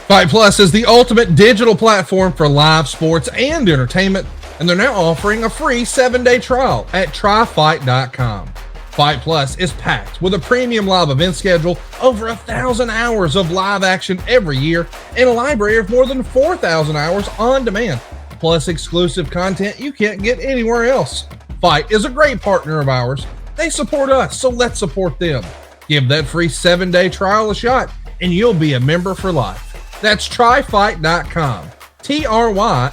Fight Plus is the ultimate digital platform for live sports and entertainment, and they're now offering a free 7-day trial at tryfight.com. Fight Plus is packed with a premium live event schedule, over 1,000 hours of live action every year, and a library of more than 4,000 hours on demand, plus exclusive content you can't get anywhere else. Fight is a great partner of ours. They support us, so let's support them. Give that free 7-day trial a shot, and you'll be a member for life. That's tryfight.com. tryfite.com.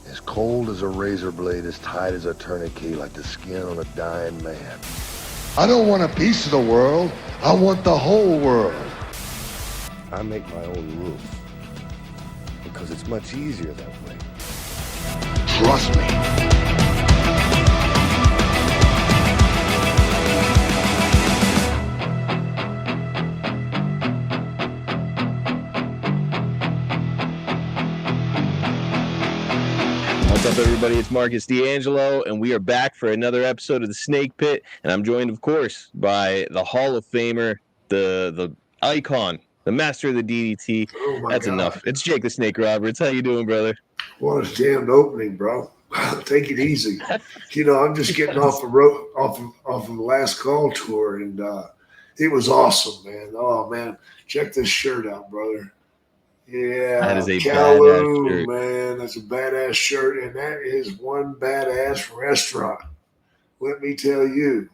As cold as a razor blade, as tight as a tourniquet, like the skin on a dying man. I don't want a piece of the world. I want the whole world. I make my own rules because it's much easier that way. Trust me. What's up, everybody? It's Marcus D'Angelo, and we are back for another episode of the Snake Pit. And I'm joined, of course, by the Hall of Famer, the icon, the master of the DDT. Oh That's God. enough. It's Jake the Snake Roberts. How you doing, brother? What a jammed opening, bro. Take it easy. I'm just getting off the road, off of the last call tour, and it was awesome, man. Oh man, check this shirt out, brother. Yeah, That is a Kowloon, badass shirt. man. That's a badass shirt, and that is one badass restaurant. Let me tell you,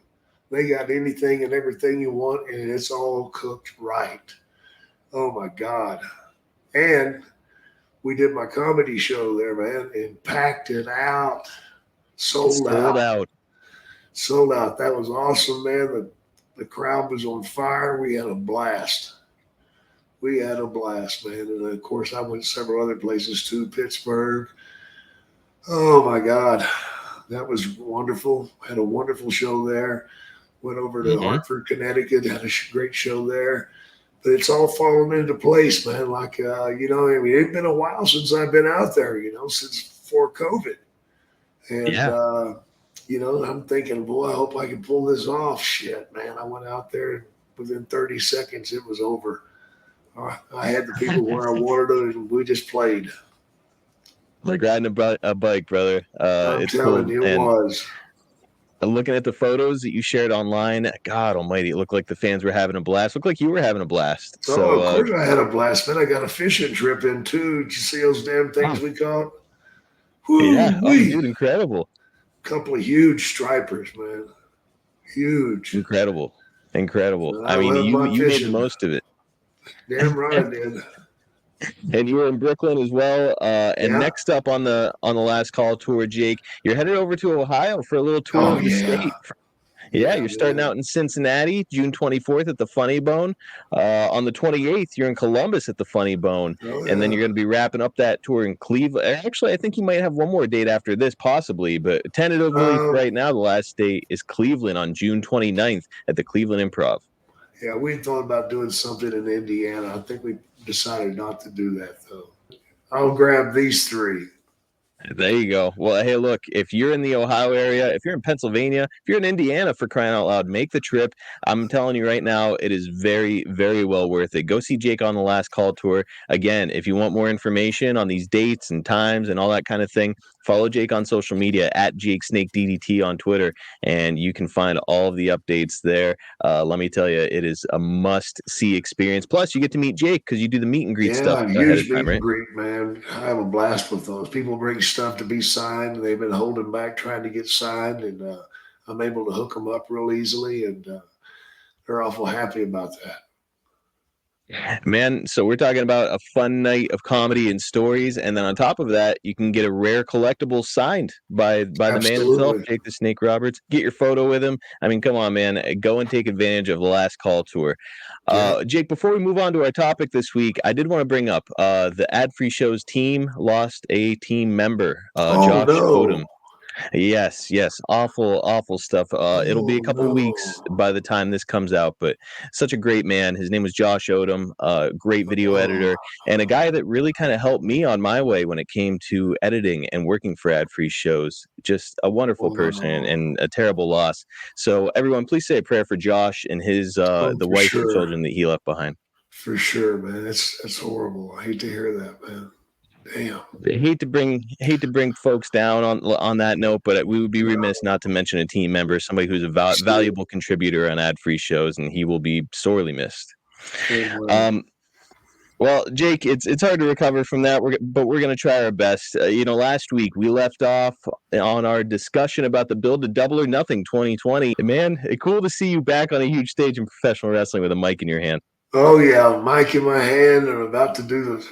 they got anything and everything you want, and it's all cooked right. Oh my God. And we did my comedy show there, man, and packed it out. Sold out. Sold out. That was awesome, man. The crowd was on fire. We had a blast. Man. And of course, I went several other places too, Pittsburgh. Oh my God. That was wonderful. Had a wonderful show there. Went over to Hartford, Connecticut, had a great show there. But it's all fallen into place, man. Like, it's been a while since I've been out there, since before COVID. And, I'm thinking, boy, I hope I can pull this off. Shit, man. I went out there and within 30 seconds, it was over. I had the people where I wanted them, and we just played. Like riding a bike, brother. I'm it's telling cool. you, it was. Looking at the photos that you shared online, God almighty, it looked like the fans were having a blast. Looked like you were having a blast. Of course I had a blast, man. I got a fishing trip in, too. Did you see those damn things we caught? Dude, incredible. Couple of huge stripers, man. Huge. Incredible. I mean, love my you made fishing. the most of it. Damn right I did. And you were in Brooklyn as well. Next up on the last call tour, Jake, you're headed over to Ohio for a little tour of the state. You're starting out in Cincinnati, June 24th at the Funny Bone. On the 28th, you're in Columbus at the Funny Bone. And then you're going to be wrapping up that tour in Cleveland. Actually, I think you might have one more date after this, possibly. But tentatively right now, the last date is Cleveland on June 29th at the Cleveland Improv. Yeah, we thought about doing something in Indiana. I think we decided not to do that, though. I'll grab these three. There you go. Well, hey, look, if you're in the Ohio area, if you're in Pennsylvania, if you're in Indiana, for crying out loud, make the trip. I'm telling you right now, it is very, very well worth it. Go see Jake on the Last Call tour. Again, if you want more information on these dates and times and all that kind of thing, follow Jake on social media at JakeSnakeDDT on Twitter, and you can find all of the updates there. Let me tell you, it is a must-see experience. Plus, you get to meet Jake because you do the meet and greet stuff. Huge meet and greet, man. I have a blast with those. People bring stuff to be signed. They've been holding back trying to get signed, and I'm able to hook them up real easily, and they're awful happy about that. Man, so we're talking about a fun night of comedy and stories, and then on top of that, you can get a rare collectible signed by the man himself, Jake the Snake Roberts. Get your photo with him. I mean, come on, man. Go and take advantage of the Last Call tour. Jake, before we move on to our topic this week, I did want to bring up the Ad Free Show's team lost a team member, Josh Odom. Yes, awful stuff. It'll be Oh a couple weeks no. by the time this comes out, but such a great man. His name was Josh Odom, great video Oh, editor, and a guy that really kind of helped me on my way when it came to editing and working for ad-free shows. Just a wonderful person wow. and a terrible loss. So everyone, please say a prayer for Josh and his Oh, the for wife and sure. children that he left behind. For sure, man. That's horrible. I hate to hear that, man. Damn. Hate to bring folks down on that note, but we would be remiss No. not to mention a team member, somebody who's a Same, valuable contributor on ad-free shows, and he will be sorely missed. same way. Um, well, Jake, it's hard to recover from that, but we're going to try our best. Last week we left off on our discussion about the Build to Double or Nothing 2020. Man, cool to see you back on a huge stage in professional wrestling with a mic in your hand. Oh yeah, mic in my hand and about to do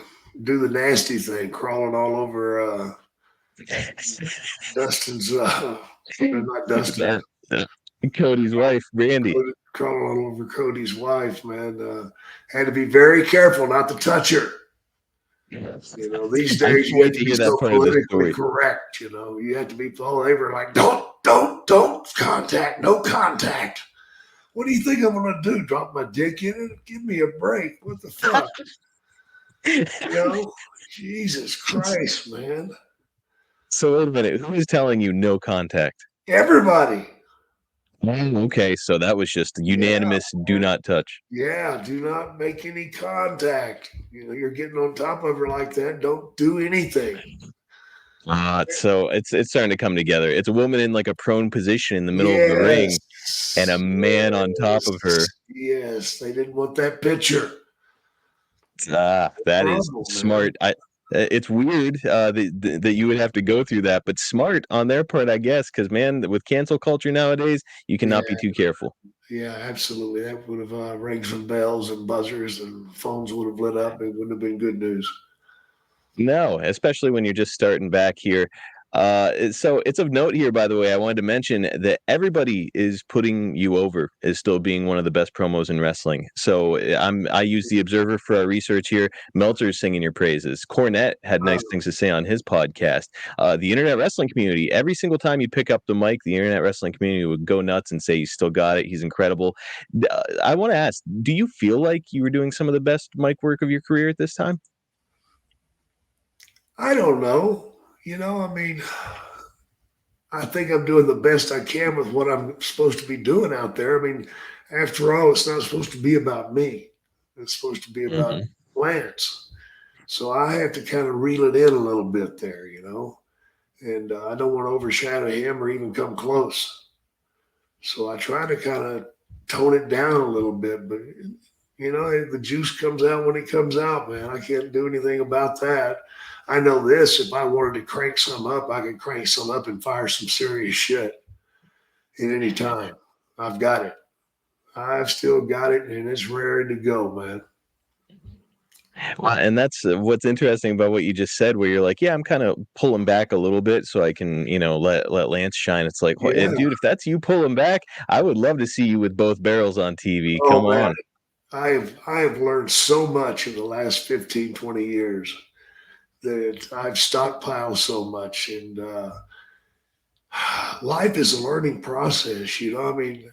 the nasty thing, crawling all over Dustin's not Dustin. That, Cody's wife, Brandi. Crawling all over Cody's wife, man. Had to be very careful not to touch her. These I days can't you have wait to to be hear that so part of the politically story. correct. You have to be all over like, don't contact, no contact. What do you think I'm gonna do? Drop my dick in it? Give me a break. What the fuck? Jesus Christ, man. So wait a minute, who is telling you no contact? Everybody. Okay, so that was just Yeah, unanimous do man. not touch. Yeah, do not make any contact. You're getting on top of her like that. Don't do anything. So it's starting to come together. It's a woman in like a prone position in the middle of the Yes. ring and a man on top of her. Yes. They didn't want that picture. That is Horrible, man. smart. It's weird that you would have to go through that, but smart on their part, I guess, because man, with cancel culture nowadays, you Yeah, cannot be too careful. yeah, absolutely. That would have rang some bells and buzzers and phones would have lit up. It wouldn't have been good news. No, especially when you're just starting back here. So it's of note here, by the way, I wanted to mention that everybody is putting you over as still being one of the best promos in wrestling. So I use the Observer for our research here. Meltzer's singing your praises. Cornette had nice things to say on his podcast. The internet wrestling community, every single time you pick up the mic, the internet wrestling community would go nuts and say he's still got it. He's incredible. I want to ask, do you feel like you were doing some of the best mic work of your career at this time? I don't know. I mean, I think I'm doing the best I can with what I'm supposed to be doing out there. I mean, after all, it's not supposed to be about me. It's supposed to be about Mhm. Lance. So I have to kind of reel it in a little bit there. And I don't want to overshadow him or even come close. So I try to kind of tone it down a little bit, but the juice comes out when it comes out, man. I can't do anything about that. I know this: if I wanted to crank some up, I could crank some up and fire some serious shit at any time. I've got it. I've still got it, and it's ready to go, man. Well, and that's what's interesting about what you just said, where you're like, yeah, I'm kind of pulling back a little bit so I can, let Lance shine. It's like, Yeah. dude, if that's you pulling back, I would love to see you with both barrels on TV. Oh Come man, on. I have learned so much in the last 15, 20 years that I've stockpiled so much, and life is a learning process. I mean,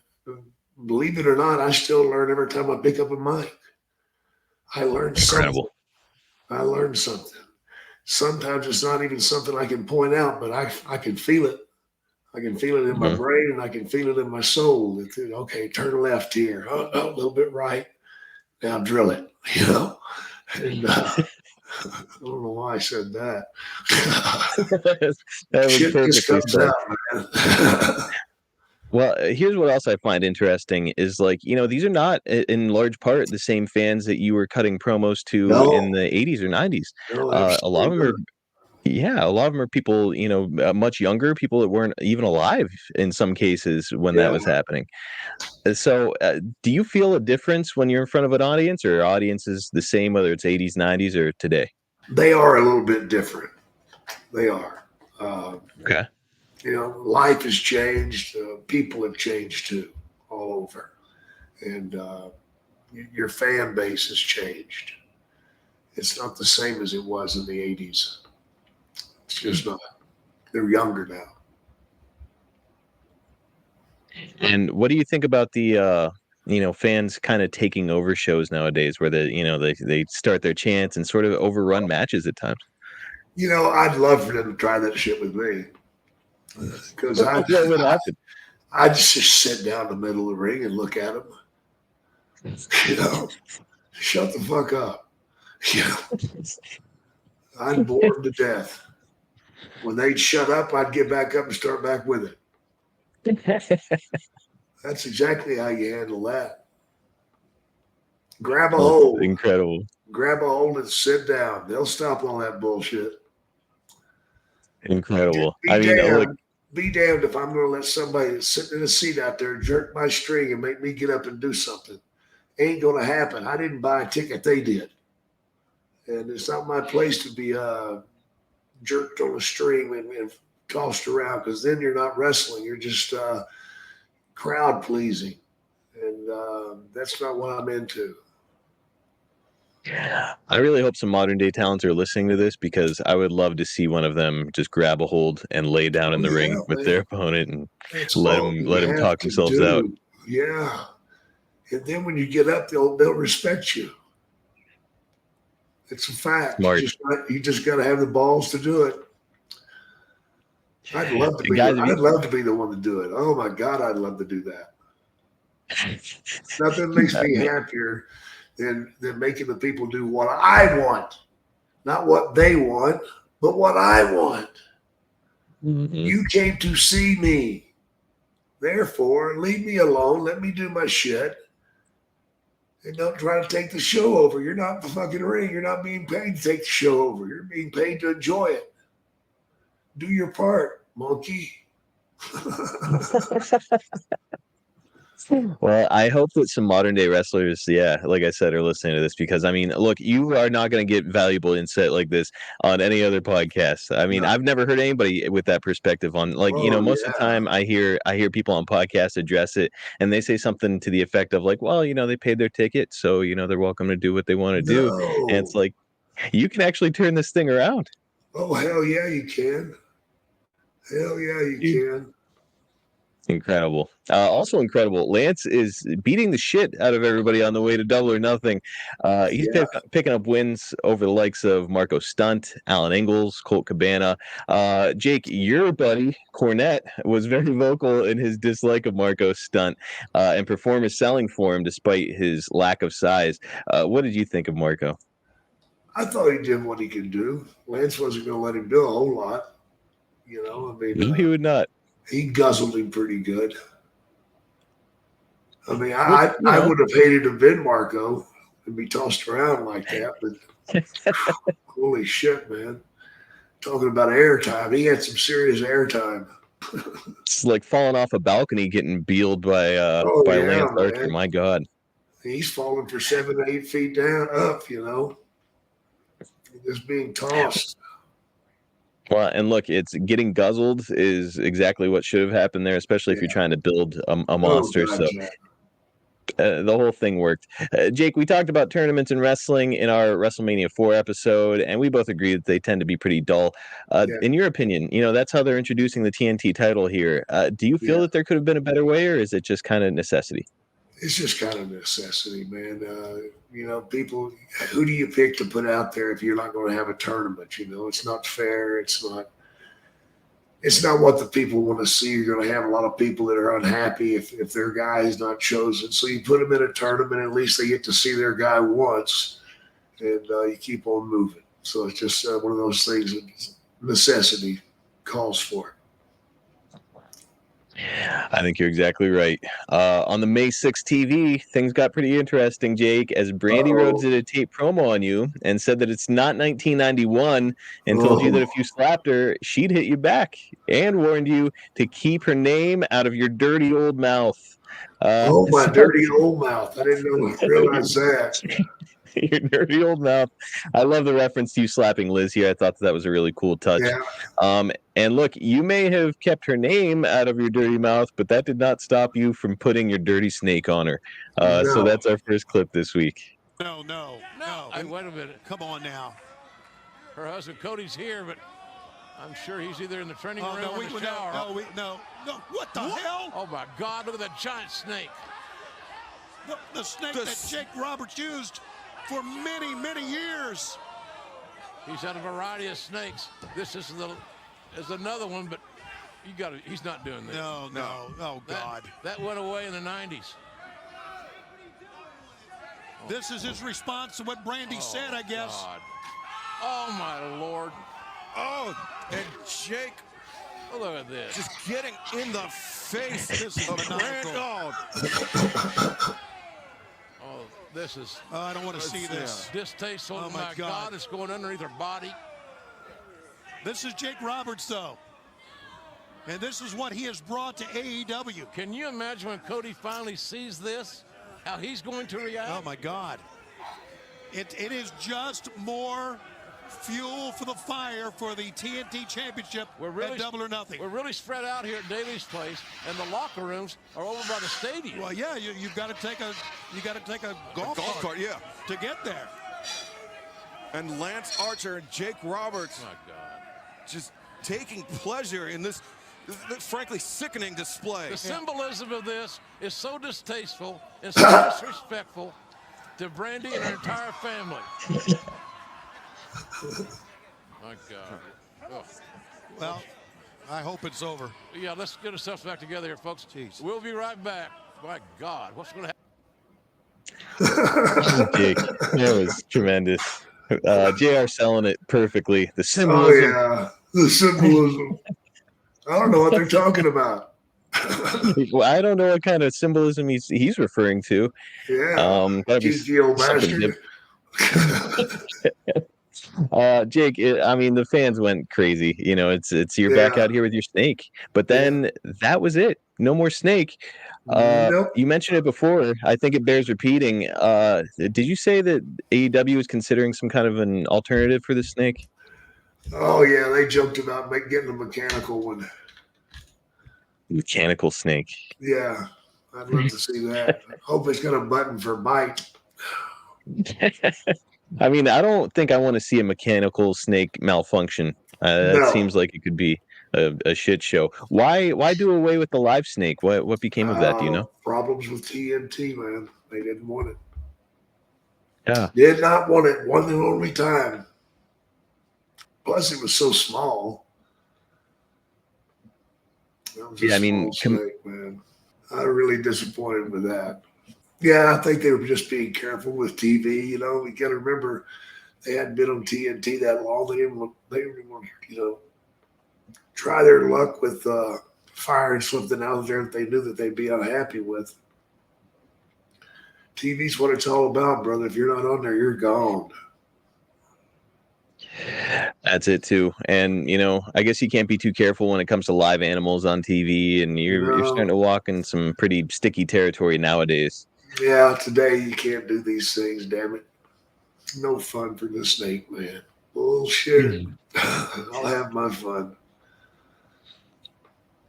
believe it or not, I still learn every time I pick up a mic. I learned something. Incredible. I learned something. Sometimes it's not even something I can point out, but I can feel it. I can feel it in my Mhm. brain and I can feel it in my soul. Okay, turn left here. Oh, a little bit right. Now drill it, And I don't know why I said that. That was Shit just perfectly comes said. out, man. Well, here's what else I find interesting is like, these are not in large part the same fans that you were cutting promos to No, in the 80s or 90s. no, A lot of absolutely them are not. Yeah, a lot of them are people, much younger, people that weren't even alive in some cases when that Yeah, was happening. So, do you feel a difference when you're in front of an audience, or audience is the same whether it's 80s, 90s, or today? they are a little bit different. They are. Uh, Okay. Life has changed. People have changed too, all over. And your fan base has changed. It's not the same as it was in the 80s. It's just not. They're younger now. And what do you think about the fans kind of taking over shows nowadays, where they start their chants and sort of overrun matches at times? I'd love for them to try that shit with me because What would happen? I just sit down in the middle of the ring and look at them. Shut the fuck up. I'd bore them to death. When they'd shut up, I'd get back up and start back with it. That's exactly how you handle that. Grab a hold. Incredible. Grab a hold and sit down. They'll stop all that bullshit. Incredible. Be damned if I'm going to let somebody that's sitting in a seat out there jerk my string and make me get up and do something. Ain't going to happen. I didn't buy a ticket. They did. And it's not my place to be jerked on a string and tossed around, because then you're not wrestling. You're just crowd pleasing. And that's not what I'm into. I really hope some modern day talents are listening to this, because I would love to see one of them just grab a hold and lay down in the ring with their opponent and let them talk themselves out. Yeah. And then when you get up, they'll respect you. It's a fact. Smart. You just got to have the balls to do it. I'd love to be the one to do it. Oh my God, I'd love to do that. Nothing makes me happier than making the people do what I want. Not what they want, but what I want. Mm-hmm. You came to see me. Therefore, leave me alone. Let me do my shit. And don't try to take the show over. You're not the fucking ring. You're not being paid to take the show over. You're being paid to enjoy it. Do your part, monkey. Well, I hope that some modern day wrestlers, like I said, are listening to this, because look, you are not going to get valuable insight like this on any other podcast. I've never heard anybody with that perspective on, most of the time I hear people on podcasts address it, and they say something to the effect of like, well, they paid their ticket, so they're welcome to do what they want to do. And it's like, you can actually turn this thing around. Oh, hell yeah, you can. Hell yeah, you can. Incredible. Also incredible, Lance is beating the shit out of everybody on the way to Double or Nothing. He's picking up wins over the likes of Marco Stunt, Alan Ingalls, Colt Cabana. Jake, your buddy, Cornette, was very vocal in his dislike of Marco Stunt and performance selling for him despite his lack of size. What did you think of Marco? I thought he did what he could do. Lance wasn't going to let him do a whole lot. No, he would not. He guzzled him pretty good. I would have hated to have been Marco and be tossed around like that, but holy shit, man. Talking about airtime, he had some serious airtime. It's like falling off a balcony getting beeled by Lance Archer. My God. He's falling for 7 to 8 feet down up, just being tossed. Well, and look, it's getting guzzled is exactly what should have happened there, especially if you're trying to build a monster. The whole thing worked. Jake, we talked about tournaments in wrestling in our WrestleMania 4 episode, and we both agree that they tend to be pretty dull. In your opinion, that's how they're introducing the TNT title here. Do you feel that there could have been a better way, or is it just kind of necessity? It's just kind of necessity, man. People, who do you pick to put out there if you're not going to have a tournament? It's not fair. It's not what the people want to see. You're going to have a lot of people that are unhappy if their guy is not chosen. So you put them in a tournament, at least they get to see their guy once, and you keep on moving. So it's just one of those things that necessity calls for. I think you're exactly right. On the May 6 TV, things got pretty interesting, Jake, as Brandi Rhodes did a tape promo on you and said that it's not 1991 and told you that if you slapped her, she'd hit you back, and warned you to keep her name out of your dirty old mouth. My dirty old mouth. I didn't realize that. Your dirty old mouth. I love the reference to you slapping Liz here. I thought that was a really cool touch. Yeah. And look, you may have kept her name out of your dirty mouth, but that did not stop you from putting your dirty snake on her. So that's our first clip this week. No. Hey, wait a minute. Come on now. Her husband Cody's here, but I'm sure he's either in the training room no, or the shower. No. What the hell? Oh, my God. Look at that giant snake. The snake that Jake Roberts used for many, many years. He's had a variety of snakes. This is another one, but he's not doing this. No. Oh, God. That went away in the 90s. This is his response to what Brandi said, I guess. God. Oh, my Lord. Oh, and Jake. Oh, look at this. Just getting in the face This is of maniacal. Brandon. Oh, this is. I don't want to see this. Distasteful. Oh, my God. God. It's going underneath her body. This is Jake Roberts, though. And this is what he has brought to AEW. Can you imagine when Cody finally sees this, how he's going to react? Oh, my God. It is just more fuel for the fire for the TNT Championship at Double or Nothing. We're really spread out here at Daly's place, and the locker rooms are over by the stadium. Well, yeah, you've got to take a golf cart, yeah, to get there. And Lance Archer and Jake Roberts, Oh, my God. just taking pleasure in this frankly sickening display. The symbolism of this is so distasteful and so disrespectful to Brandi and her entire family. My God. Oh. Well, I hope it's over. Yeah, let's get ourselves back together here, folks. Jeez. We'll be right back. My God, what's going to happen? Jake, that was tremendous. JR selling it perfectly. The symbolism. Oh, yeah. The symbolism. I don't know what they're talking about. Well, I don't know what kind of symbolism he's referring to. Yeah. Cheeky old bastard. Jake, the fans went crazy. It's you're back out here with your snake, but then that was it. No more snake. Nope. You mentioned it before. I think it bears repeating. Did you say that AEW is considering some kind of an alternative for the snake? Oh, yeah. They joked about getting a mechanical one. Mechanical snake. Yeah. I'd love to see that. Hope it's got a button for bite. I don't think I want to see a mechanical snake malfunction. That seems like it could be a shit show. Why do away with the live snake? What became of that? Do you know? Problems with TNT, man. They didn't want it. Yeah. Did not want it. One and only time. Plus, it was so small. That was a small snake, man. I'm really disappointed with that. Yeah, I think they were just being careful with TV. You got to remember they hadn't been on TNT that long. They didn't want try their luck with firing something out there that they knew that they'd be unhappy with. TV's what it's all about, brother. If you're not on there, you're gone. That's it too. And I guess you can't be too careful when it comes to live animals on TV, and you're starting to walk in some pretty sticky territory nowadays. Yeah, today you can't do these things, damn it. No fun for the snake, man. Bullshit. I'll have my fun.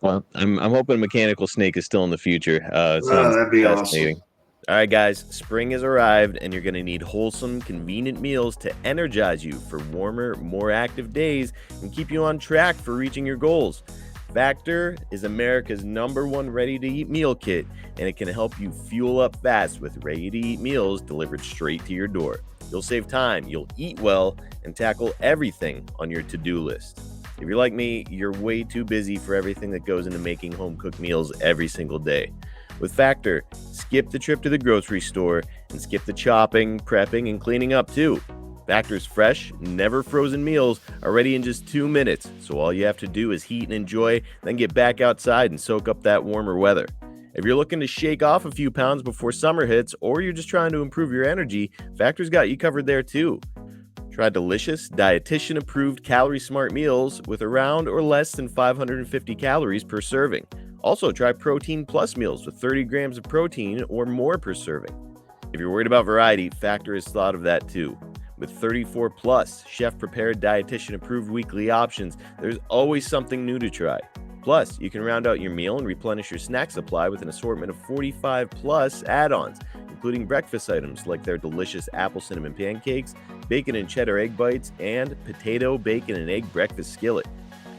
Well, I'm hoping mechanical snake is still in the future. That'd be awesome. All right, guys, spring has arrived, and you're going to need wholesome, convenient meals to energize you for warmer, more active days and keep you on track for reaching your goals. Factor is America's #1 ready-to-eat meal kit, and it can help you fuel up fast with ready-to-eat meals delivered straight to your door. You'll save time, you'll eat well, and tackle everything on your to-do list. If you're like me, you're way too busy for everything that goes into making home-cooked meals every single day. With Factor, skip the trip to the grocery store and skip the chopping, prepping, and cleaning up too. Factor's fresh, never frozen meals are ready in just 2 minutes, so all you have to do is heat and enjoy, then get back outside and soak up that warmer weather. If you're looking to shake off a few pounds before summer hits, or you're just trying to improve your energy, Factor's got you covered there too. Try delicious, dietitian-approved calorie-smart meals with around or less than 550 calories per serving. Also, try Protein Plus meals with 30 grams of protein or more per serving. If you're worried about variety, Factor has thought of that too. With 34 plus chef-prepared, dietitian-approved weekly options, there's always something new to try. Plus, you can round out your meal and replenish your snack supply with an assortment of 45 plus add-ons, including breakfast items like their delicious apple cinnamon pancakes, bacon and cheddar egg bites, and potato, bacon, and egg breakfast skillet.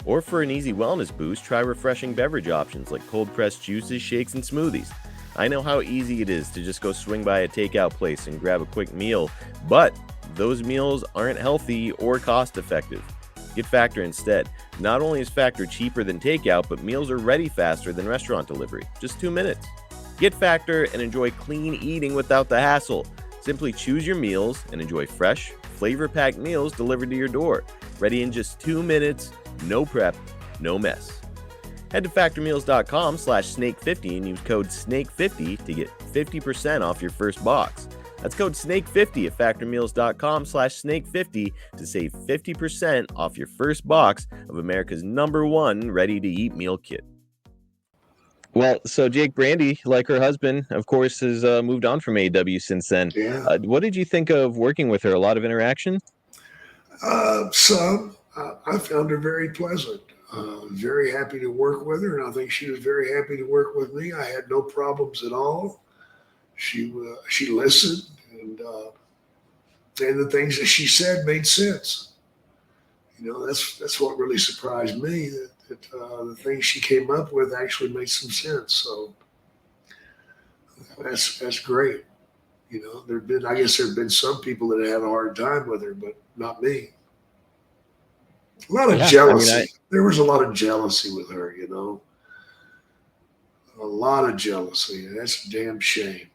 Or for an easy wellness boost, try refreshing beverage options like cold-pressed juices, shakes, and smoothies. I know how easy it is to just go swing by a takeout place and grab a quick meal, but those meals aren't healthy or cost-effective. Get Factor instead. Not only is Factor cheaper than takeout, but meals are ready faster than restaurant delivery, just 2 minutes. Get Factor and enjoy clean eating without the hassle. Simply choose your meals and enjoy fresh, flavor-packed meals delivered to your door. Ready in just 2 minutes, no prep, no mess. Head to factormeals.com/snake50 and use code SNAKE50 to get 50% off your first box. That's code SNAKE50 at factormeals.com/snake50 to save 50% off your first box of America's #1 ready-to-eat meal kit. Well, so Jake, Brandi, like her husband, of course, has moved on from AEW since then. Yeah. What did you think of working with her? A lot of interaction? Some. I found her very pleasant. Very happy to work with her, and I think she was very happy to work with me. I had no problems at all. She listened, and the things that she said made sense. You know, that's what really surprised me, that the things she came up with actually made some sense. So that's great. You know, I guess there have been some people that had a hard time with her, but not me. A lot of jealousy. There was a lot of jealousy with her, you know. A lot of jealousy. And that's a damn shame.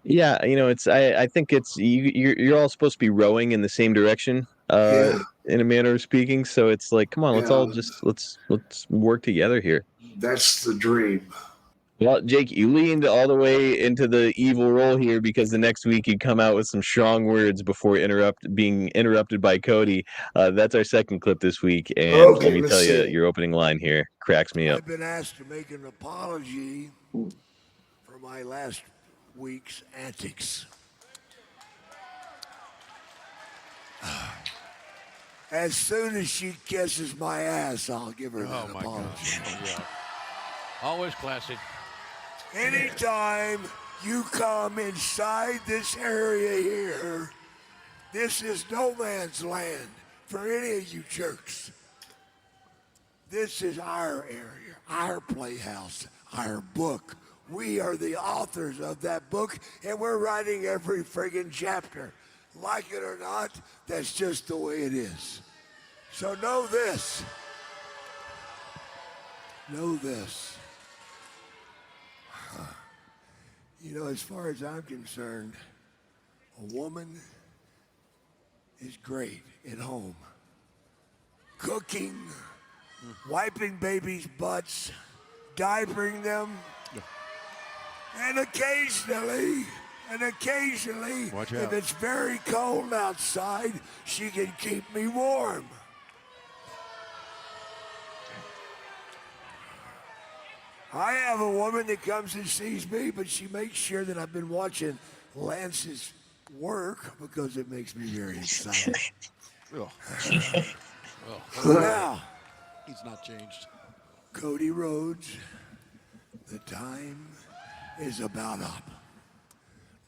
Yeah, you know, I think it's you're all supposed to be rowing in the same direction, in a manner of speaking. So it's like, come on, let's all just let's work together here. That's the dream. Well, Jake, you leaned all the way into the evil role here because the next week you come out with some strong words before being interrupted by Cody. That's our second clip this week, and let me tell you, your opening line here cracks me up. I've been asked to make an apology for my last week's antics. As soon as she kisses my ass, I'll give her that apology. Yeah. Always classy. Anytime you come inside this area here, this is no man's land for any of you jerks. This is our area, our playhouse, our book. We are the authors of that book, and we're writing every friggin' chapter. Like it or not, that's just the way it is. So know this. Know this. You know, as far as I'm concerned, a woman is great at home. Cooking, wiping babies' butts, diapering them, and occasionally, if it's very cold outside, she can keep me warm. I have a woman that comes and sees me, but she makes sure that I've been watching Lance's work because it makes me very excited. Now, he's not changed. Cody Rhodes, the time is about up.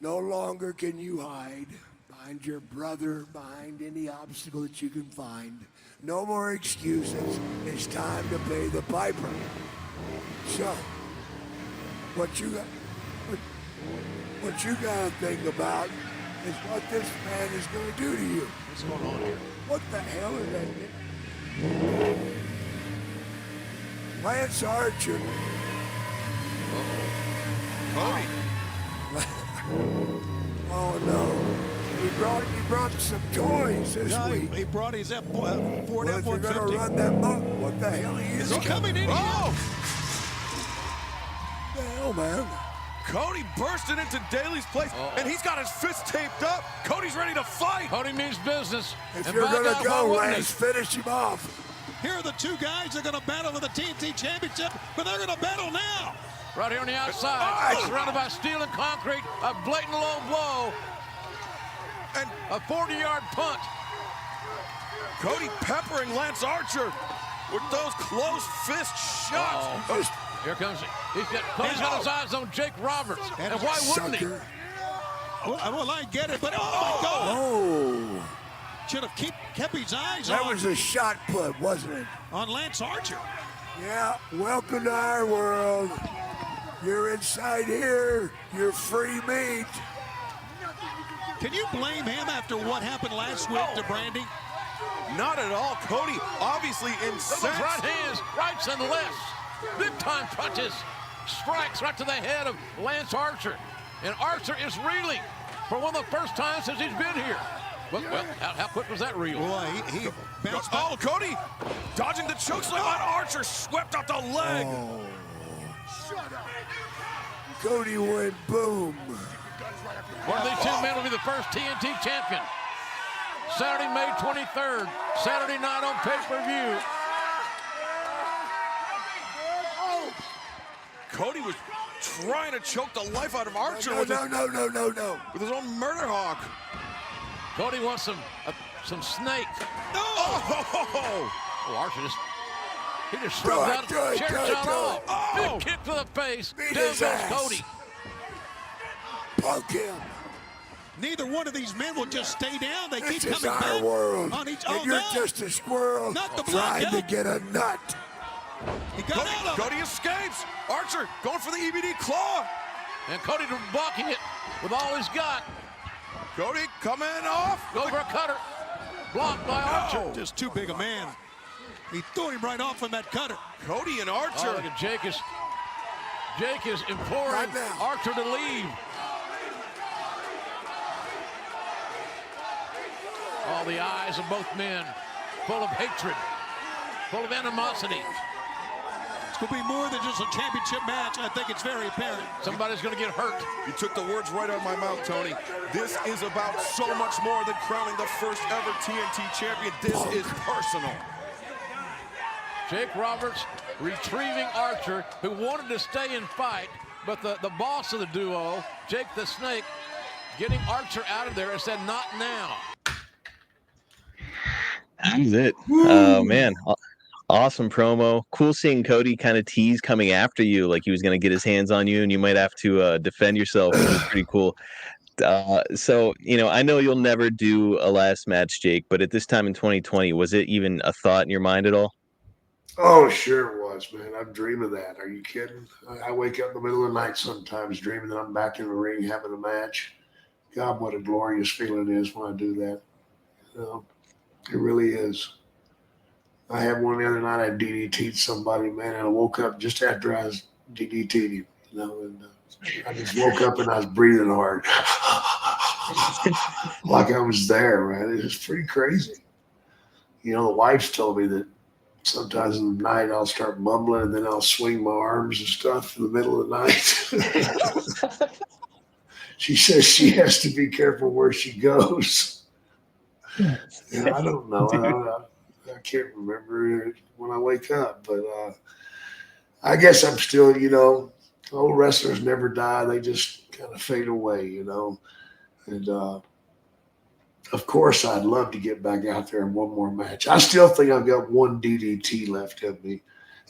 No longer can you hide behind your brother, behind any obstacle that you can find. No more excuses. It's time to pay the piper. So, what you got to think about is what this man is going to do to you. What's going on here? What the hell is that? Lance Archer. Cody. Oh no. He brought some toys this week. He brought his Ford Well, if you're F-150. gonna run that boat, what the hell is He's coming in here. Oh! What the hell, man? Cody bursting into Daly's place, and he's got his fist taped up. Cody's ready to fight. Cody means business. If And you're by gonna God, go, why wouldn't Lance, finish him off. Here are the two guys that are going to battle for the TNT Championship, but they're going to battle now. Right here on the outside, surrounded by steel and concrete, a blatant low blow, and a 40-yard punt. Cody peppering Lance Archer with those close fist shots. Here comes it. Cody's got his eyes on Jake Roberts. And why wouldn't he? Sucker. Well, I get it, but oh my God! Oh. should have kept his eyes That on, was a shot put, wasn't it? on Lance Archer. Yeah, welcome to our world. You're inside here. You're free meat. Can you blame him after what happened last week to Brandi? Not at all. Cody obviously Look at incensed. those right hands, rights and lefts. Big time punches. Strikes right to the head of Lance Archer. And Archer is reeling for one of the first times since he's been here. Well, how quick was that reel? Boy, he bounced back. Oh, Cody dodging the chokeslam on Archer, swept out the leg. Oh. Cody went boom. One of these two men will be the first TNT champion. Saturday, May 23rd. Saturday night on pay-per-view. Cody was trying to choke the life out of Archer No. with his own murder hawk. Cody wants some snake. Oh! Oh, Archer just throws out a chair shot off. Oh! Big kick to the face. Beat Down his goes ass. Cody. Poke him. Neither one of these men will just stay down. They This keep is coming our back world. on each. And Oh, you're no. just a squirrel Not the trying to blackout. get a nut. He got out of it. Cody escapes. Archer going for the EBD claw. And Cody blocking it with all he's got. Cody coming off. Go for a cutter. Blocked by Archer. Just too big a man. He threw him right off from that cutter. Cody and Oh, Archer. look at Jake is imploring Right now. Archer to leave. All the eyes of both men full of hatred, full of animosity. It's going to be more than just a championship match. I think it's very apparent. Somebody's going to get hurt. You took the words right out of my mouth, Tony. This is about so much more than crowning the first ever TNT champion. This is personal. Jake Roberts retrieving Archer, who wanted to stay and fight, but the boss of the duo, Jake the Snake, getting Archer out of there and said, not now. That's it. Oh, man. Awesome promo. Cool seeing Cody kind of tease coming after you, like he was going to get his hands on you and you might have to defend yourself, which was pretty cool. So, I know you'll never do a last match, Jake, but at this time in 2020, was it even a thought in your mind at all? Oh, sure it was, man. I dream of that. Are you kidding? I wake up in the middle of the night sometimes dreaming that I'm back in the ring having a match. God, what a glorious feeling it is when I do that. It really is. I had one the other night. I DDT'd somebody, man, and I woke up just after I was DDT'd him, and I just woke up and I was breathing hard. Like I was there, man. It was pretty crazy. The wives told me that sometimes in the night I'll start mumbling and then I'll swing my arms and stuff in the middle of the night. She says she has to be careful where she goes. I don't know. I can't remember when I wake up, but I guess I'm still, old wrestlers never die. They just kind of fade away, and of course I'd love to get back out there in one more match. I still think I've got one DDT left in me,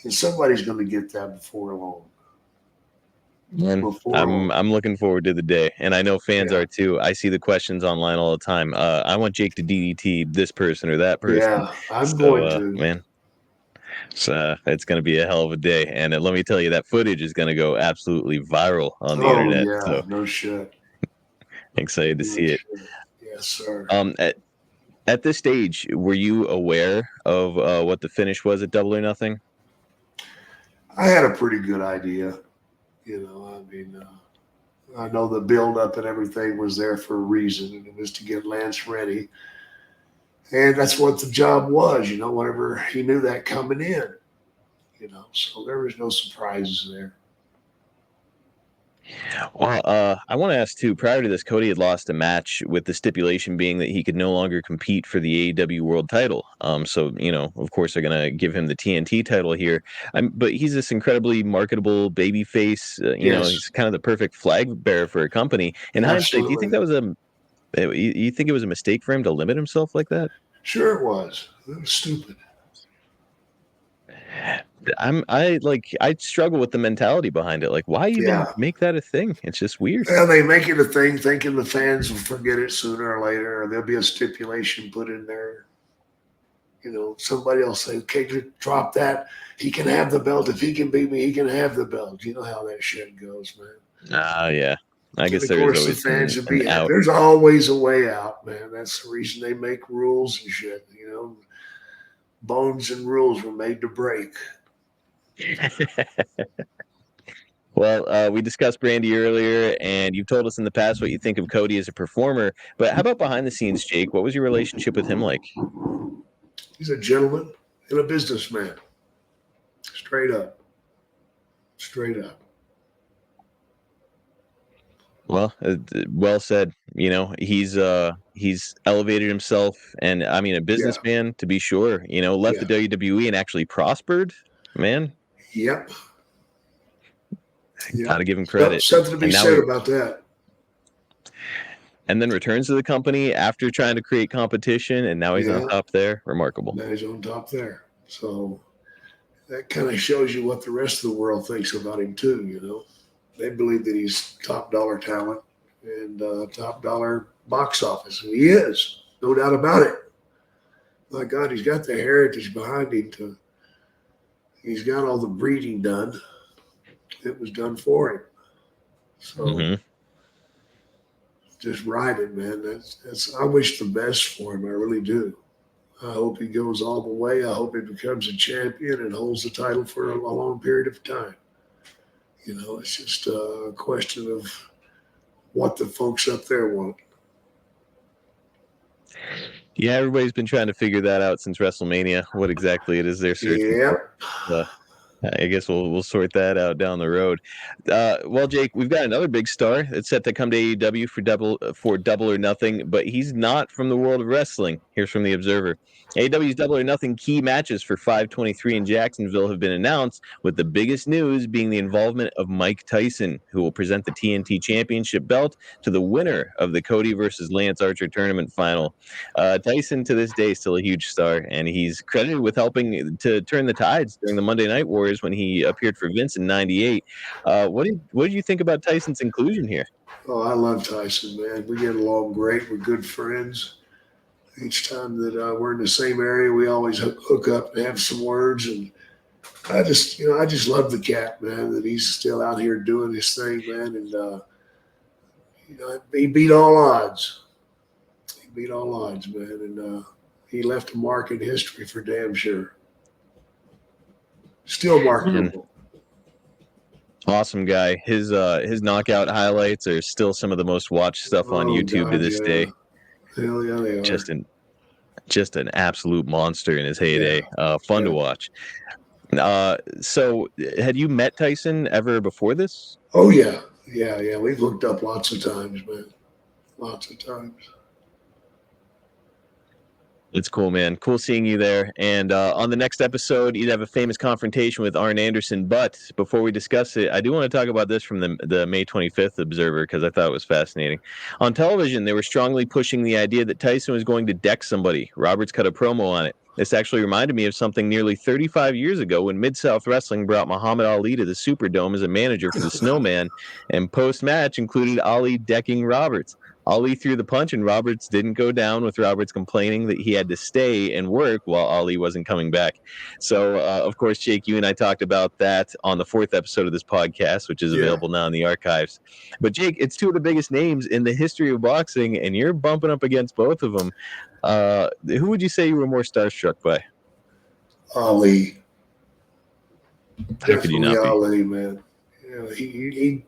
and somebody's going to get that before long. And I'm looking forward to the day, and I know fans are too. I see the questions online all the time. I want Jake to DDT this person or that person. Yeah, I'm going to. Man, so it's going to be a hell of a day, and let me tell you, that footage is going to go absolutely viral on the internet. Yeah, so no shit. excited to see it. Yes, sir. At this stage, were you aware of what the finish was at Double or Nothing? I had a pretty good idea. I know the build-up and everything was there for a reason, and it was to get Lance ready. And that's what the job was, whenever he knew that coming in, so there was no surprises there. Well, I want to ask too, prior to this, Cody had lost a match with the stipulation being that he could no longer compete for the AEW world title. So, of course they're going to give him the TNT title here. But he's this incredibly marketable baby face. He's kind of the perfect flag bearer for a company. In hindsight, do you think that was you think it was a mistake for him to limit himself like that? Sure it was. It was stupid. I struggle with the mentality behind it. Like, why even Yeah. make that a thing? It's just weird. Well, they make it a thing thinking the fans will forget it sooner or later, or there'll be a stipulation put in there. Somebody will say, okay, just drop that. He can have the belt. If he can beat me, he can have the belt. You know how that shit goes, man. Yeah. I And guess of there is course, the always fans would an be happy. out. There's always a way out, man. That's the reason they make rules and shit. Bones and rules were made to break. Well, we discussed Brandi earlier, and you've told us in the past what you think of Cody as a performer. But how about behind the scenes, Jake? What was your relationship with him like? He's a gentleman and a businessman. Straight up. Straight up. Well, well said. He's elevated himself, and I mean, a businessman to be sure. Left the WWE and actually prospered. Man, Yep. gotta give him credit. Something to be said about that. And then returns to the company after trying to create competition, and now he's on top there. Remarkable. Now he's on top there. So that kind of shows you what the rest of the world thinks about him too. They believe that he's top dollar talent and top dollar box office, and he is, no doubt about it. My God, he's got the heritage behind him. He's got all the breeding done. It was done for him. So just ride it, man. That's. I wish the best for him. I really do. I hope he goes all the way. I hope he becomes a champion and holds the title for a long period of time. It's just a question of what the folks up there want. Yeah, everybody's been trying to figure that out since WrestleMania, what exactly it is they're searching for. I guess we'll sort that out down the road. Well, Jake, we've got another big star that's set to come to AEW for Double or Nothing, but he's not from the world of wrestling. Here's from the Observer. AEW's Double or Nothing key matches for 5/23 in Jacksonville have been announced, with the biggest news being the involvement of Mike Tyson, who will present the TNT Championship belt to the winner of the Cody versus Lance Archer tournament final. Tyson, to this day, is still a huge star, and he's credited with helping to turn the tides during the Monday Night Wars when he appeared for Vince in '98. What did you think about Tyson's inclusion here? Oh, I love Tyson, man. We get along great. We're good friends. Each time that we're in the same area, we always hook up and have some words. And I just love the cat, man. That he's still out here doing his thing, man. And he beat all odds. He beat all odds, man. And he left a mark in history for damn sure. Still marketable. Awesome guy. His knockout highlights are still some of the most watched stuff on YouTube to this day. Hell yeah, they are. Just an absolute monster in his heyday. Fun to watch. So had you met Tyson ever before this? Oh yeah. We've hooked up lots of times, man. Lots of times. It's cool, man. Cool seeing you there. And on the next episode, you'd have a famous confrontation with Arn Anderson. But before we discuss it, I do want to talk about this from the May 25th Observer, because I thought it was fascinating. On television, they were strongly pushing the idea that Tyson was going to deck somebody. Roberts cut a promo on it. This actually reminded me of something nearly 35 years ago when Mid-South Wrestling brought Muhammad Ali to the Superdome as a manager for the Snowman, and post-match included Ali decking Roberts. Ali threw the punch, and Roberts didn't go down, with Roberts complaining that he had to stay and work while Ali wasn't coming back. So, of course, Jake, you and I talked about that on the 4th episode of this podcast, which is available now in the archives. But, Jake, it's two of the biggest names in the history of boxing, and you're bumping up against both of them. Who would you say you were more starstruck by? Ali. How could you not be? Ali, man. He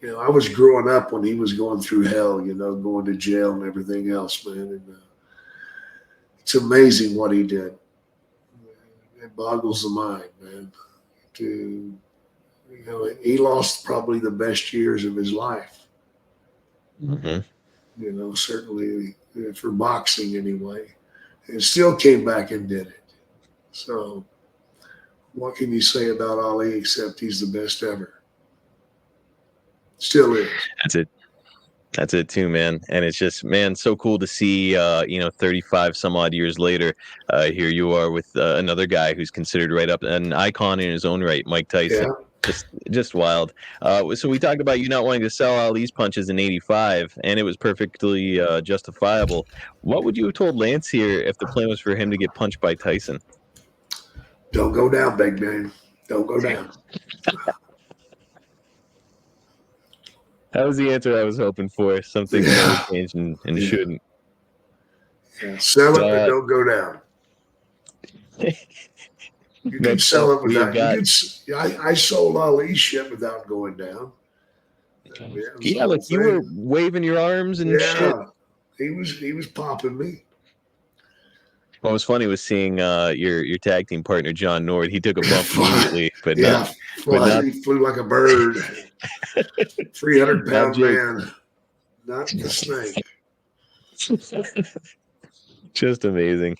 I was growing up when he was going through hell, going to jail and everything else, man. And it's amazing what he did. It boggles the mind, man. He lost probably the best years of his life. Mm-hmm. Certainly for boxing anyway. And still came back and did it. So what can you say about Ali except he's the best ever? Still is. That's it. That's it too, man. And it's just, man, so cool to see, 35 some odd years later, here you are with another guy who's considered right up an icon in his own right, Mike Tyson. Yeah. Just wild. So we talked about you not wanting to sell all these punches in '85, and it was perfectly justifiable. What would you have told Lance here if the plan was for him to get punched by Tyson? Don't go down, big man. Don't go down. That was the answer I was hoping for. Something that never changed and shouldn't. Yeah. Sell it, but don't go down. You can sell it without. I sold Ali's shit without going down. Yeah, like you were waving your arms and shit. He was popping me. What was funny was seeing your tag team partner John Nord. He took a bump immediately, but he flew like a bird. 300-pound man, not the snake. Just amazing.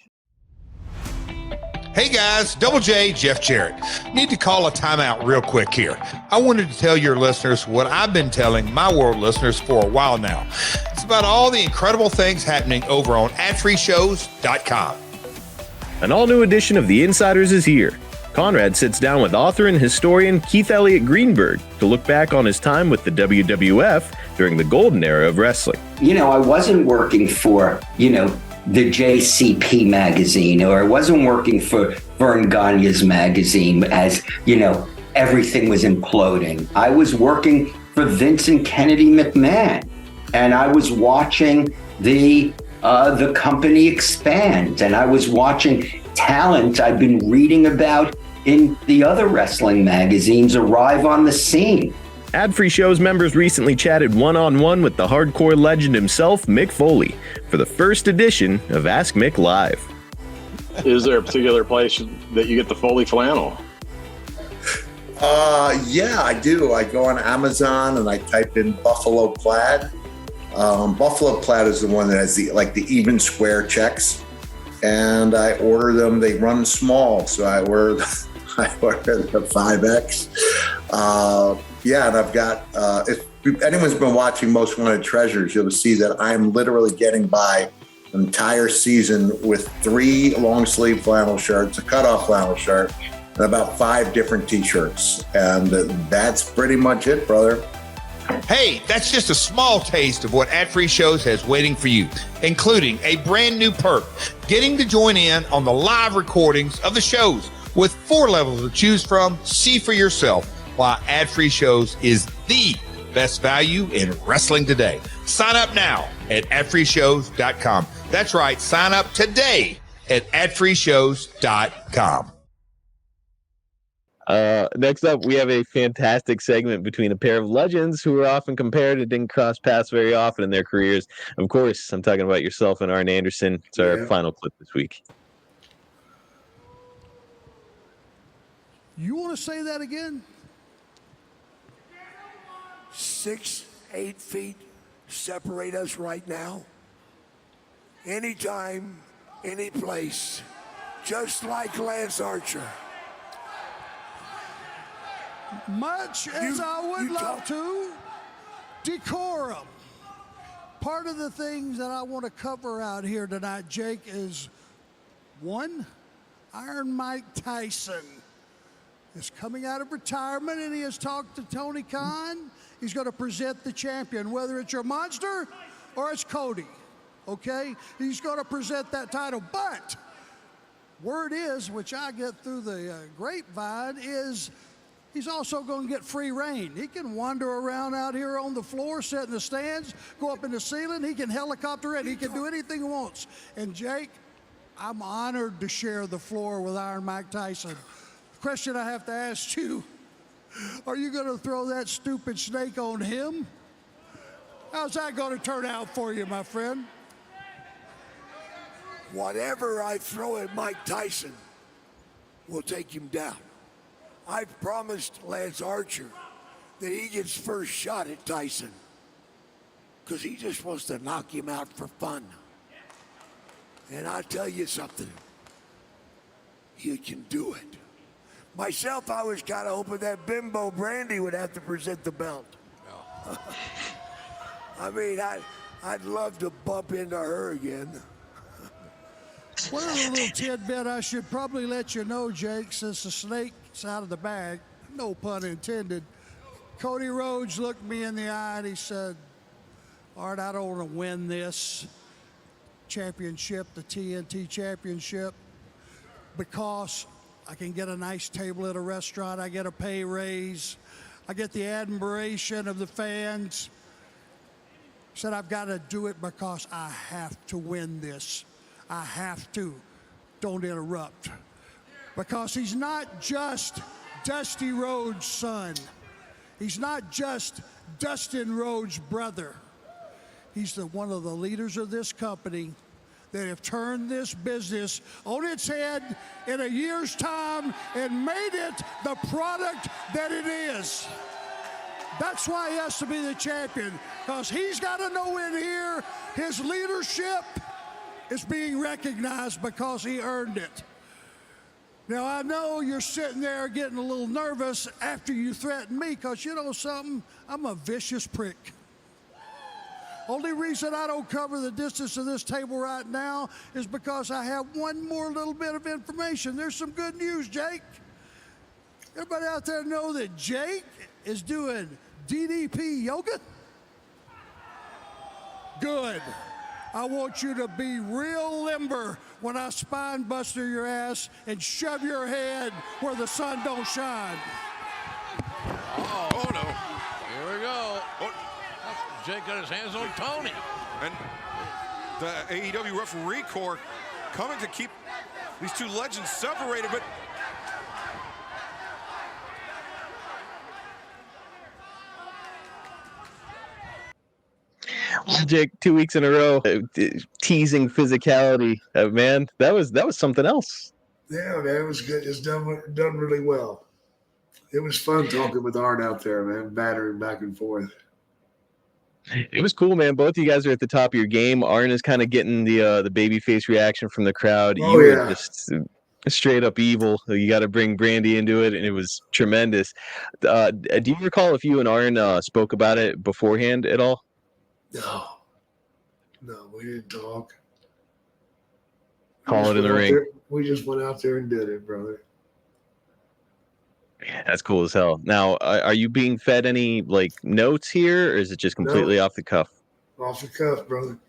Hey guys, Double J, Jeff Jarrett. Need to call a timeout real quick here. I wanted to tell your listeners what I've been telling my world listeners for a while now. It's about all the incredible things happening over on adfreeshows.com. An all-new edition of The Insiders is here. Conrad sits down with author and historian Keith Elliott Greenberg to look back on his time with the WWF during the golden era of wrestling. I wasn't working for, the JCP magazine, or I wasn't working for Vern Gagne's magazine as, everything was imploding. I was working for Vincent Kennedy McMahon, and I was watching the company expand, and I was watching talent I've been reading about in the other wrestling magazines arrive on the scene. Ad-Free Shows members recently chatted one-on-one with the hardcore legend himself, Mick Foley, for the first edition of Ask Mick Live. Is there a particular place that you get the Foley flannel? Yeah, I do. I go on Amazon and I type in Buffalo Plaid. Buffalo Plaid is the one that has the even square checks, and I order them. They run small, so I order the 5X. And I've got, if anyone's been watching Most Wanted Treasures, you'll see that I'm literally getting by an entire season with 3 long sleeve flannel shirts, a cutoff flannel shirt, and about 5 different t-shirts. And that's pretty much it, brother. Hey, that's just a small taste of what Ad-Free Shows has waiting for you, including a brand new perk, getting to join in on the live recordings of the shows with 4 levels to choose from. See for yourself why Ad-Free Shows is the best value in wrestling today. Sign up now at adfreeshows.com. That's right, sign up today at adfreeshows.com. Next up, we have a fantastic segment between a pair of legends who are often compared and didn't cross paths very often in their careers. Of course, I'm talking about yourself and Arn Anderson. It's our final clip this week. You want to say that again? 6, 8 feet separate us right now. Anytime, any place, just like Lance Archer. Much as I would love to, decorum. Part of the things that I want to cover out here tonight, Jake, is 1, Iron Mike Tyson is coming out of retirement, and he has talked to Tony Khan. He's going to present the champion, whether it's your monster or it's Cody, okay? He's going to present that title, but word is, which I get through the grapevine, is he's also going to get free reign. He can wander around out here on the floor, sit in the stands, go up in the ceiling. He can helicopter it. He can do anything he wants. And Jake, I'm honored to share the floor with Iron Mike Tyson. The question I have to ask you, are you going to throw that stupid snake on him? How's that going to turn out for you, my friend? Whatever I throw at Mike Tyson will take him down. I've promised Lance Archer that he gets first shot at Tyson because he just wants to knock him out for fun. And I'll tell you something, he can do it. Myself, I was kind of hoping that bimbo Brandi would have to present the belt. I mean, I'd love to bump into her again. One other little tidbit I should probably let you know, Jake, since the snake's out of the bag, no pun intended. Cody Rhodes looked me in the eye and he said, Art, I don't want to win this championship, the TNT Championship, because I can get a nice table at a restaurant, I get a pay raise, I get the admiration of the fans. He said, I've got to do it because I have to win this. I have to. Don't interrupt. Because he's not just Dusty Rhodes' son. He's not just Dustin Rhodes' brother. He's one of the leaders of this company that have turned this business on its head in a year's time and made it the product that it is. That's why he has to be the champion, because he's got to know in here his leadership is being recognized because he earned it. Now, I know you're sitting there getting a little nervous after you threaten me, because you know something? I'm a vicious prick. Only reason I don't cover the distance of this table right now is because I have one more little bit of information. There's some good news, Jake. Everybody out there know that Jake is doing DDP yoga? Good. I want you to be real limber when I spine buster your ass and shove your head where the sun don't shine. Oh no. Here we go. Oh. Jake got his hands on Tony. And the AEW referee corps coming to keep these two legends separated, but Jake, 2 weeks in a row, teasing physicality, man. That was something else. Yeah, man, it was good. It's done really well. It was fun talking with Art out there, man, battering back and forth. It was cool, man. Both of you guys are at the top of your game. Arn is kind of getting the babyface reaction from the crowd. Oh, you were yeah. just straight up evil. You got to bring Brandi into it, and it was tremendous. Do you recall if you and Arn spoke about it beforehand at all? No, we didn't talk. Call it in the ring. We just went out there and did it, brother. That's cool as hell. Now, are you being fed any like notes here, or is it just completely off the cuff? Off the cuff, brother.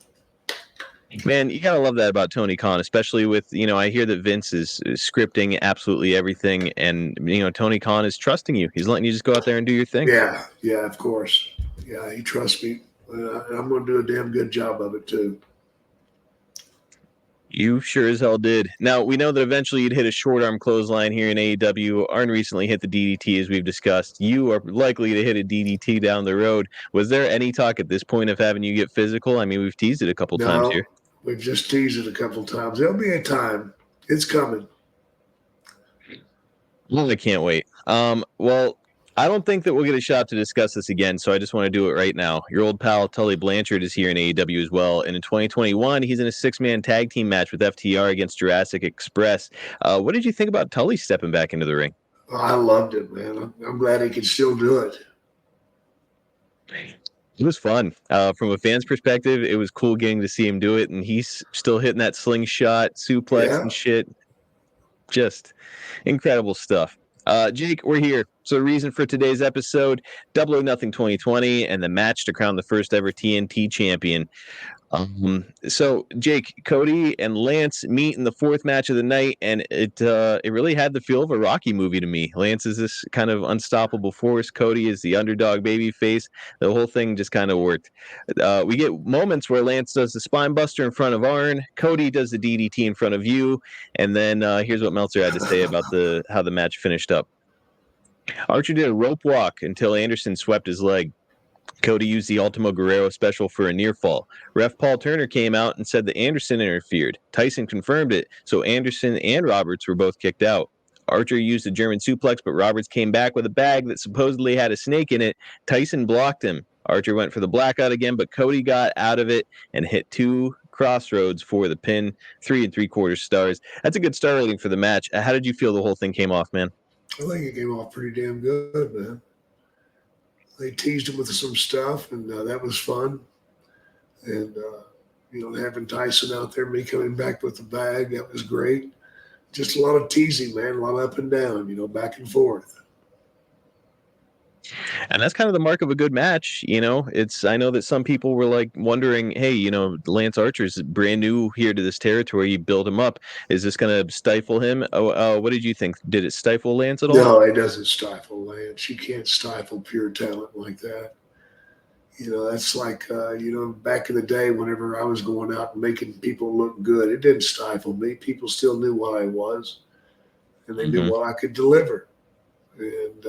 Man, you gotta love that about Tony Khan, especially with, I hear that Vince is scripting absolutely everything, and Tony Khan is trusting you. He's letting you just go out there and do your thing. Yeah, of course. Yeah, he trusts me. I'm going to do a damn good job of it too. You sure as hell did. Now, we know that eventually you'd hit a short arm clothesline here in AEW. Arn recently hit the DDT, as we've discussed. You are likely to hit a DDT down the road. Was there any talk at this point of having you get physical? I mean, we've teased it a couple times here. We've just teased it a couple times. There'll be a time. It's coming. Well, I can't wait. Well, I don't think that we'll get a shot to discuss this again, so I just want to do it right now. Your old pal Tully Blanchard is here in AEW as well, and in 2021, he's in a 6-man tag team match with FTR against Jurassic Express. What did you think about Tully stepping back into the ring? Oh, I loved it, man. I'm glad he can still do it. It was fun. From a fan's perspective, it was cool getting to see him do it, and he's still hitting that slingshot, suplex, and shit. Just incredible stuff. Jake, we're here. So the reason for today's episode, Double or Nothing 2020, and the match to crown the first ever TNT champion. So Jake, Cody, and Lance meet in the fourth match of the night, and it really had the feel of a Rocky movie to me. Lance is this kind of unstoppable force. Cody is the underdog baby face. The whole thing just kind of worked. We get moments where Lance does the spine buster in front of Arn. Cody does the DDT in front of you. And then here's what Meltzer had to say about how the match finished up. Archer did a rope walk until Anderson swept his leg. Cody used the Ultimo Guerrero special for a near fall. Ref Paul Turner came out and said that Anderson interfered. Tyson confirmed it, so Anderson and Roberts were both kicked out. Archer used a German suplex, but Roberts came back with a bag that supposedly had a snake in it. Tyson blocked him. Archer went for the blackout again, but Cody got out of it and hit 2 crossroads for the pin, 3 3/4 stars. That's a good star rating for the match. How did you feel the whole thing came off, man? I think it came off pretty damn good, man. They teased him with some stuff, and that was fun. And, having Tyson out there, me coming back with the bag, that was great. Just a lot of teasing, man, a lot of up and down, back and forth. And that's kind of the mark of a good match. I know that some people were like wondering, hey, Lance Archer's brand new here to this territory. You build him up. Is this going to stifle him? What did you think? Did it stifle Lance at all? No, it doesn't stifle Lance. You can't stifle pure talent like that. That's like, back in the day, whenever I was going out and making people look good, it didn't stifle me. People still knew what I was, and they knew what I could deliver. And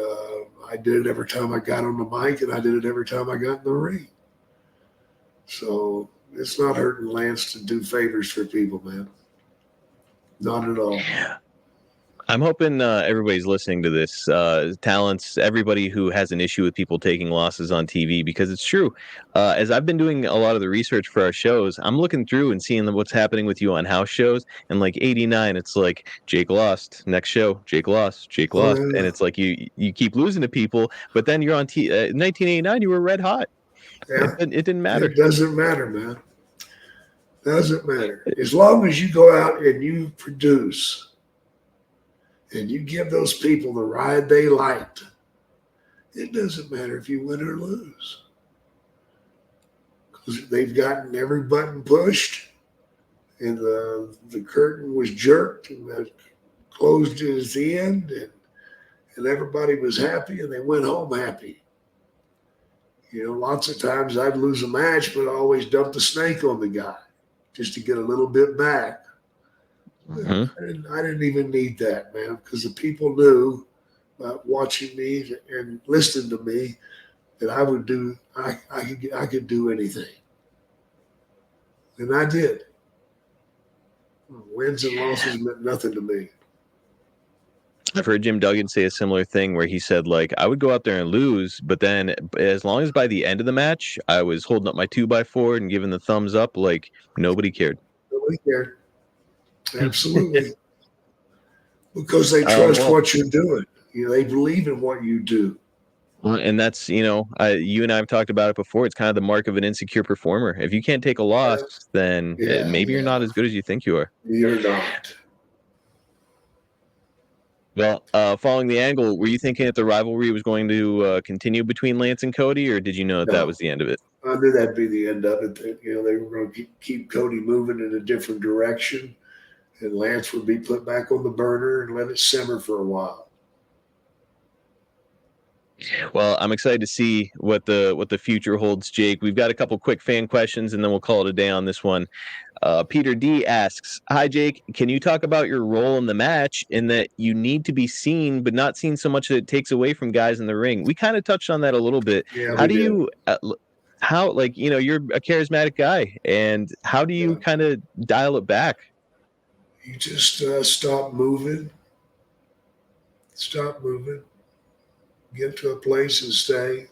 I did it every time I got on the mic, and I did it every time I got in the ring. So it's not hurting Lance to do favors for people, man. Not at all. I'm hoping everybody's listening to this, talents, everybody who has an issue with people taking losses on TV, because it's true. As I've been doing a lot of the research for our shows, I'm looking through and seeing what's happening with you on house shows. And like 89, it's like Jake lost. Next show, Jake lost. Jake lost. Yeah. And it's like you keep losing to people, but then you're on 1989, you were red hot. Yeah. It didn't matter. It doesn't matter, man. Doesn't matter. As long as you go out and you produce and you give those people the ride they liked, it doesn't matter if you win or lose. Because they've gotten every button pushed, and the curtain was jerked, and closed at the end, and everybody was happy, and they went home happy. Lots of times I'd lose a match, but I always dump the snake on the guy just to get a little bit back. Mm-hmm. I didn't even need that, man, because the people knew watching me and listening to me that I would do. I could do anything, and I did. Wins and losses meant nothing to me. I've heard Jim Duggan say a similar thing where he said, like, I would go out there and lose, but then as long as by the end of the match I was holding up my 2x4 and giving the thumbs up, like nobody cared. Nobody cared. Absolutely. Because they trust what you're doing. They believe in what you do. And that's, you and I have talked about it before. It's kind of the mark of an insecure performer. If you can't take a loss, then maybe you're not as good as you think you are. You're not. Well, following the angle, were you thinking that the rivalry was going to continue between Lance and Cody, or did you know that was the end of it? I knew that'd be the end of it. That, they were going to keep Cody moving in a different direction, and Lance would be put back on the burner and let it simmer for a while. Well, I'm excited to see what the future holds, Jake. We've got a couple quick fan questions, and then we'll call it a day on this one. Peter D asks, "Hi, Jake. Can you talk about your role in the match in that you need to be seen, but not seen so much that it takes away from guys in the ring?" We kind of touched on that a little bit. Yeah, how do you, you're a charismatic guy, and how do you kind of dial it back? You just stop moving. Stop moving. Get to a place and stay.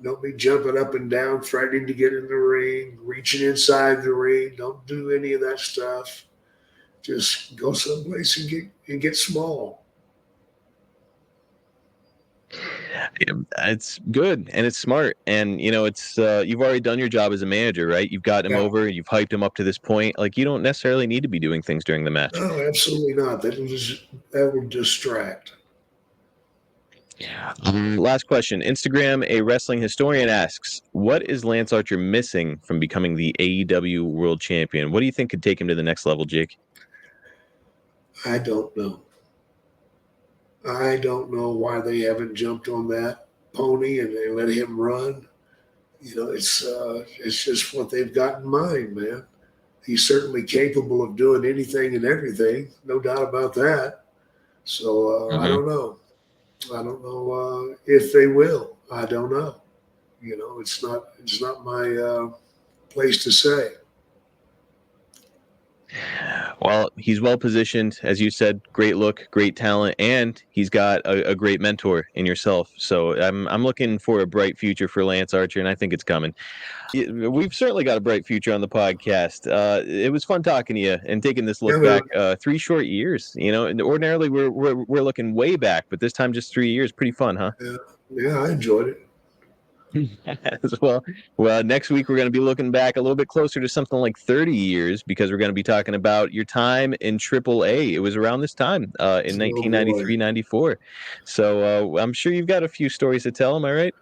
Don't be jumping up and down, threatening to get in the ring, reaching inside the ring. Don't do any of that stuff. Just go someplace and get small. It's good and it's smart, and it's you've already done your job as a manager, right? You've got him over, you've hyped him up to this point. Like, you don't necessarily need to be doing things during the match. No, absolutely not. That will distract. Last question. Instagram, a wrestling historian asks, what is Lance Archer missing from becoming the AEW World Champion? What do you think could take him to the next level, Jake? I don't know. I don't know why they haven't jumped on that pony and they let him run. It's just what they've got in mind, man. He's certainly capable of doing anything and everything, no doubt about that. So I don't know. I don't know if they will. I don't know. It's not my place to say. Well, he's well positioned, as you said. Great look, great talent, and he's got a great mentor in yourself. So I'm looking for a bright future for Lance Archer, and I think it's coming. We've certainly got a bright future on the podcast. It was fun talking to you and taking this look back. 3 short years, and ordinarily we're looking way back, but this time just 3 years. Pretty fun, huh? Yeah, I enjoyed it. As well. Well, next week we're going to be looking back a little bit closer to something like 30 years because we're going to be talking about your time in AAA. It was around this time in 1993-94. So I'm sure you've got a few stories to tell. Am I right?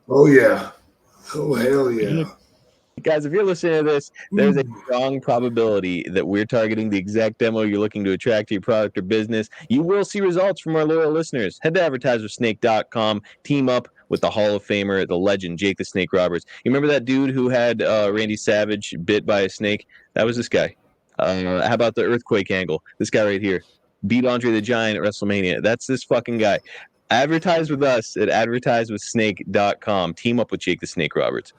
Oh, yeah. Oh, hell yeah. Guys, if you're listening to this, there's a strong probability that we're targeting the exact demo you're looking to attract to your product or business. You will see results from our loyal listeners. Head to advertisewithsnake.com, team up with the Hall of Famer, the legend, Jake the Snake Roberts. You remember that dude who had Randy Savage bit by a snake? That was this guy. How about the earthquake angle? This guy right here. Beat Andre the Giant at WrestleMania. That's this fucking guy. Advertise with us at advertisewithsnake.com. Team up with Jake the Snake Roberts.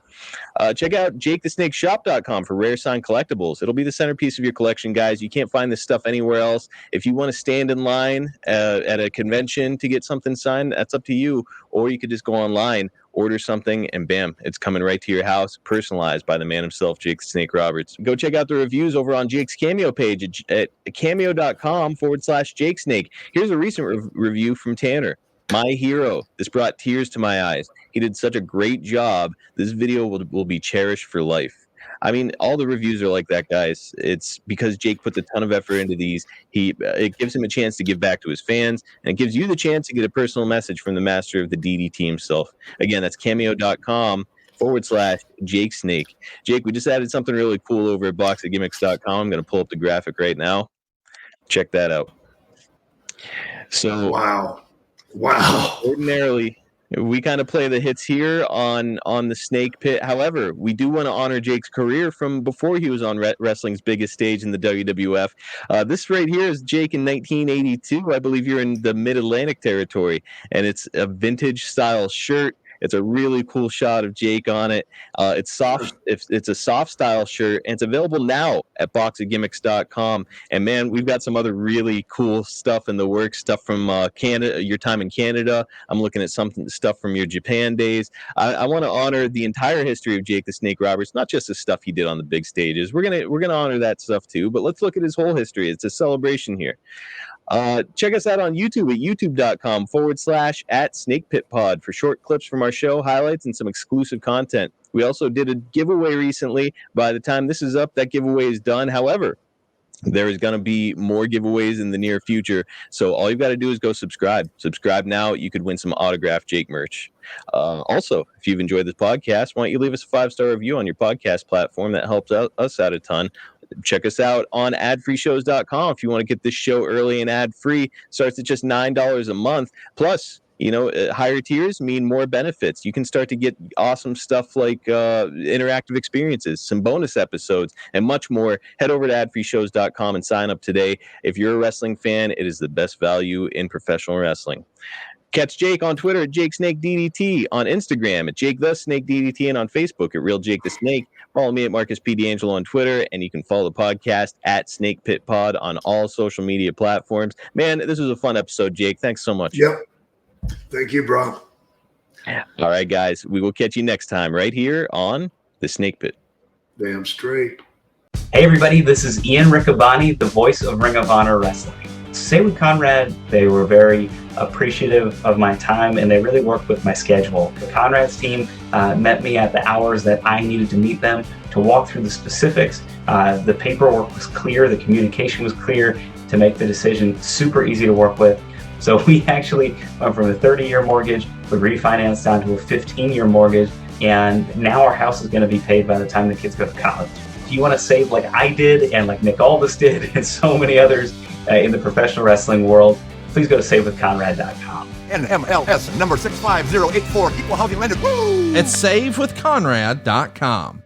Check out jakethesnakeshop.com for rare signed collectibles. It'll be the centerpiece of your collection, guys. You can't find this stuff anywhere else. If you want to stand in line at a convention to get something signed, that's up to you. Or you could just go online, order something, and bam, it's coming right to your house, personalized by the man himself, Jake the Snake Roberts. Go check out the reviews over on Jake's Cameo page at cameo.com/JakeSnake. Here's a recent review from Tanner. My hero. This brought tears to my eyes. He did such a great job. This video will be cherished for life. I mean, all the reviews are like that, guys. It's because Jake puts a ton of effort into these. It gives him a chance to give back to his fans, and it gives you the chance to get a personal message from the master of the DDT himself. Again, that's cameo.com/Jake Snake. Jake, we just added something really cool over at boxofgimmicks.com. I'm going to pull up the graphic right now. Check that out. So, Wow. Ordinarily, we kind of play the hits here on the Snake Pit. However, we do want to honor Jake's career from before he was on wrestling's biggest stage in the WWF. This right here is Jake in 1982. I believe you're in the Mid-Atlantic territory, and it's a vintage style shirt. It's a really cool shot of Jake on it. It's soft. It's a soft style shirt, and it's available now at boxofgimmicks.com. And man, we've got some other really cool stuff in the works. Stuff from Canada, your time in Canada. I'm looking at stuff from your Japan days. I want to honor the entire history of Jake the Snake Roberts, not just the stuff he did on the big stages. We're gonna honor that stuff too. But let's look at his whole history. It's a celebration here. Check us out on YouTube at youtube.com/@SnakePitPod for short clips from our show, highlights, and some exclusive content. We also did a giveaway recently. By the time this is up, that giveaway is done. However, there is going to be more giveaways in the near future. So all you've got to do is go subscribe. Subscribe now. You could win some autographed Jake merch. Also, if you've enjoyed this podcast, why don't you leave us a 5-star review on your podcast platform? That helps us out a ton. Check us out on adfreeshows.com if you want to get this show early and ad-free. Starts at just $9 a month. Plus, higher tiers mean more benefits. You can start to get awesome stuff like interactive experiences, some bonus episodes, and much more. Head over to adfreeshows.com and sign up today. If you're a wrestling fan, it is the best value in professional wrestling. Catch Jake on Twitter at JakeSnakeDDT, on Instagram at JakeTheSnakeDDT, and on Facebook at Real Jake the Snake. Follow me at Marcus P. D'Angelo on Twitter, and you can follow the podcast at Snake Pit Pod on all social media platforms. Man, this was a fun episode, Jake. Thanks so much. Yep. Thank you, bro. All right, guys. We will catch you next time right here on the Snake Pit. Damn straight. Hey, everybody. This is Ian Riccaboni, the voice of Ring of Honor Wrestling. Say with Conrad, they were very appreciative of my time, and they really worked with my schedule. The Conrad's team met me at the hours that I needed to meet them to walk through the specifics. The paperwork was clear, the communication was clear to make the decision super easy to work with. So we actually went from a 30-year mortgage, we refinanced down to a 15-year mortgage, and now our house is going to be paid by the time the kids go to college. If you want to save like I did, and like Nick Aldis did, and so many others in the professional wrestling world, please go to SaveWithConrad.com. NMLS number 65084, equal housing lender. Woo! At SaveWithConrad.com.